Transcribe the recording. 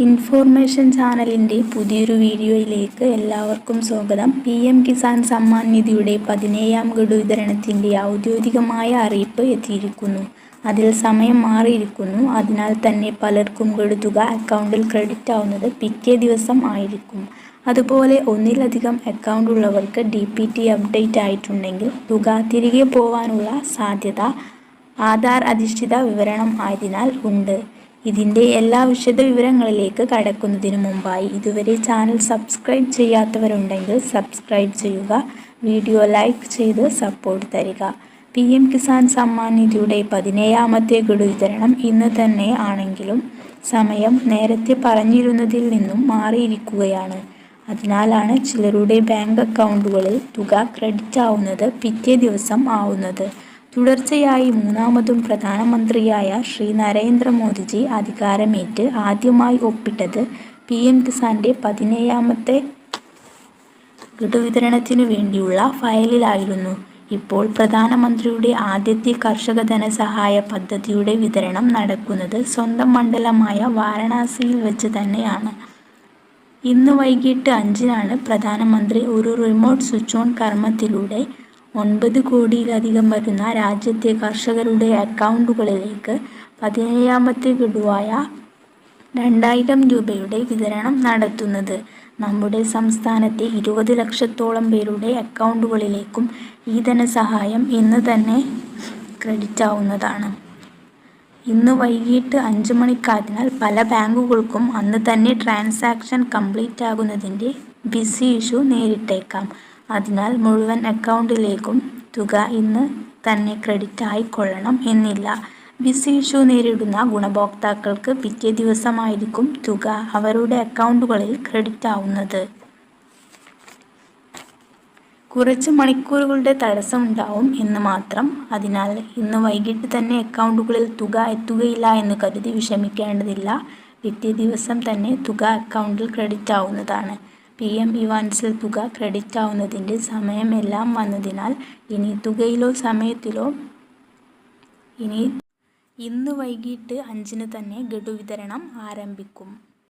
Information ചാനലിൻ്റെ പുതിയൊരു വീഡിയോയിലേക്ക് എല്ലാവർക്കും സ്വാഗതം. PM കിസാൻ സമ്മാൻ നിധിയുടെ 17ാം ഗഡു വിതരണത്തിൻ്റെ ഔദ്യോഗികമായ അറിയിപ്പ് എത്തിയിരിക്കുന്നു. അതിൽ സമയം മാറിയിരിക്കുന്നു. അതിനാൽ തന്നെ പലർക്കും ഗഡു തുക അക്കൗണ്ടിൽ ക്രെഡിറ്റ് ആവുന്നത് പിറ്റേ ദിവസം ആയിരിക്കും. അതുപോലെ ഒന്നിലധികം അക്കൗണ്ട് ഉള്ളവർക്ക് DPT അപ്ഡേറ്റ് ആയിട്ടുണ്ടെങ്കിൽ തുക തിരികെ പോവാനുള്ള സാധ്യത ആധാർ അധിഷ്ഠിത വിവരണം ആയതിനാൽ ഉണ്ട്. ഇതിൻ്റെ എല്ലാ വിശദവിവരങ്ങളിലേക്ക് കടക്കുന്നതിന് മുമ്പായി ഇതുവരെ ചാനൽ സബ്സ്ക്രൈബ് ചെയ്യാത്തവരുണ്ടെങ്കിൽ സബ്സ്ക്രൈബ് ചെയ്യുക, വീഡിയോ ലൈക്ക് ചെയ്ത് സപ്പോർട്ട് തരിക. PM കിസാൻ സമ്മാൻ നിധിയുടെ 17ാമത്തെ ഗഡു വിതരണം ഇന്ന് തന്നെ ആണെങ്കിലും സമയം നേരത്തെ പറഞ്ഞിരുന്നതിൽ നിന്നും മാറിയിരിക്കുകയാണ്. അതിനാലാണ് ചിലരുടെ ബാങ്ക് അക്കൗണ്ടുകളിൽ തുക ക്രെഡിറ്റ് ആവുന്നത് പിറ്റേ ദിവസം ആവുന്നത്. തുടർച്ചയായി മൂന്നാമതും പ്രധാനമന്ത്രിയായ ശ്രീ നരേന്ദ്രമോദിജി അധികാരമേറ്റ് ആദ്യമായി ഒപ്പിട്ടത് PM കിസാൻ്റെ 17ാമത്തെ ഗഡു വിതരണത്തിനു വേണ്ടിയുള്ള ഫയലിലായിരുന്നു. ഇപ്പോൾ പ്രധാനമന്ത്രിയുടെ ആദ്യത്തെ കർഷക ധനസഹായ പദ്ധതിയുടെ വിതരണം നടക്കുന്നത് സ്വന്തം മണ്ഡലമായ വാരണാസിയിൽ വെച്ച് തന്നെയാണ്. ഇന്ന് വൈകിട്ട് 5-നാണ് പ്രധാനമന്ത്രി ഒരു റിമോട്ട് സ്വിച്ച് ഓൺ കർമ്മത്തിലൂടെ 9 കോടിയിലധികം വരുന്ന രാജ്യത്തെ കർഷകരുടെ അക്കൗണ്ടുകളിലേക്ക് 17ാമത്തെ ഗഡുവായ 2000 രൂപയുടെ വിതരണം നടത്തുന്നത്. നമ്മുടെ സംസ്ഥാനത്തെ 20 ലക്ഷത്തോളം പേരുടെ അക്കൗണ്ടുകളിലേക്കും ഈ ധനസഹായം ഇന്ന് തന്നെ ക്രെഡിറ്റ് ആവുന്നതാണ്. ഇന്ന് വൈകിട്ട് 5 മണിക്കായതിനാൽ പല ബാങ്കുകൾക്കും അന്ന് തന്നെ ട്രാൻസാക്ഷൻ കംപ്ലീറ്റ് ആകുന്നതിൻ്റെ ബിസി ഇഷ്യൂ നേരിട്ടേക്കാം. അതിനാൽ മുഴുവൻ അക്കൗണ്ടിലേക്കും തുക ഇന്ന് തന്നെ ക്രെഡിറ്റ് ആയിക്കൊള്ളണം എന്നില്ല. ബിസി ഇഷ്യൂ നേരിടുന്ന ഗുണഭോക്താക്കൾക്ക് പിറ്റേ ദിവസമായിരിക്കും തുക അവരുടെ അക്കൗണ്ടുകളിൽ ക്രെഡിറ്റ് ആവുന്നത്. കുറച്ച് മണിക്കൂറുകളുടെ തടസ്സമുണ്ടാവും എന്ന് മാത്രം. അതിനാൽ ഇന്ന് വൈകിട്ട് തന്നെ അക്കൗണ്ടുകളിൽ തുക എത്തുകയില്ല എന്ന് കരുതി വിഷമിക്കേണ്ടതില്ല. പിറ്റേ ദിവസം തന്നെ തുക അക്കൗണ്ടിൽ ക്രെഡിറ്റ് ആവുന്നതാണ്. PM ഇവാൻസിൽ തുക ക്രെഡിറ്റ് ആവുന്നതിൻ്റെ സമയമെല്ലാം വന്നതിനാൽ ഇനി തുകയിലോ സമയത്തിലോ ഇന്ന് വൈകിട്ട് 5-ന് തന്നെ ഗഡു വിതരണം ആരംഭിക്കും.